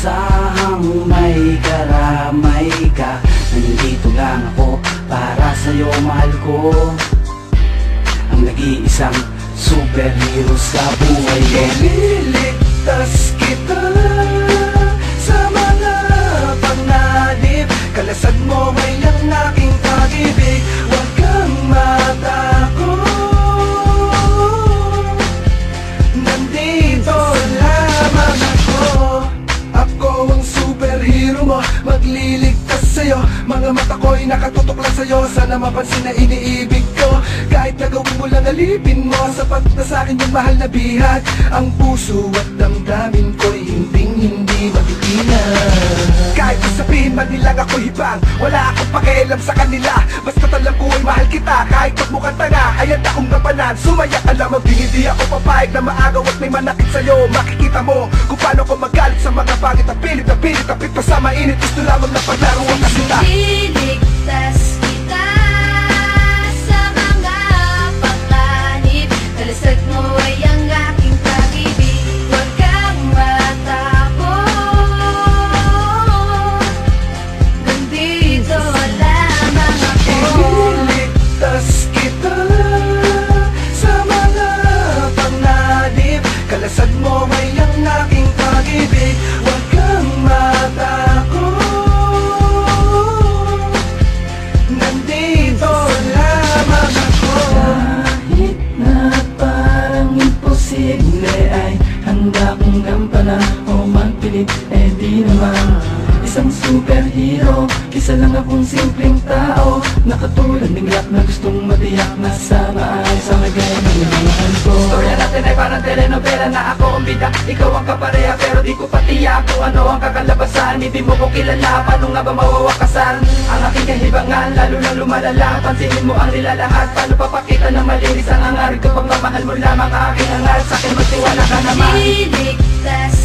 inaasahang may karamay ka. Nandito lang ako para sa'yo, mahal ko. Ang nag-iisang superhero sa buhay ko. Ililigtas kita sa mga panganib. Kalasag mo may ang aking pag-ibig. Huwag kang matakot, nandito lamang ako. Ako ang superhero mo, magliligtas sa'yo. Mga mata ko'y nakatutok lang sa'yo. Sana mapansin na iniibig ko. Kahit nagawin mo lang alipin mo, sapat na sa'kin yung mahal na bihag. Ang puso at damdamin ko'y hindi matitinag. Kahit sabihin man nilang ako hibang, wala akong pakialam sa kanila. Basta't alam ko ay mahal kita. Kahit magmukhang tanga, ayan akong gampanan. Sumaya ka lang, hindi ako papayag na maagaw at may manakit sa'yo. Makikita mo kung paano ko magalit sa mga pangit na pilit tapit pa sa mainit. Gusto lamang na paglaro ang kasita. Ililigtas kita sa mga panganib. Kalasag mo ay ang aking pag-ibig. Huwag kang matakot, nandito lamang ako. Ililigtas kita sa mga panganib. Kalasag mo ay ang aking pag-ibig. Huwag kang matakot, nandito lamang ako. Kahit na parang imposible ay handa kong gampanan o magpilit, di naman isang superhero. Isa lang akong simpleng tao, nakatulad ng yak na gustong matiyak na sana ay sa lagay ng mahal ko. Storya natin ay parang telenovela na ako ang bida, ikaw ang kapareha pero di ko patiyak kung ano ang kakalabasan. Hindi mo ko kilala, paano nga ba mawawakasan ang aking kahibangan? Lalo na lumalala, pansinin mo ang nilalahat. Paano papakita na malinis ang hangarin ko? Pagmamahal mo lamang aking hangal, sa'kin magtiwala ka naman. Ililigtas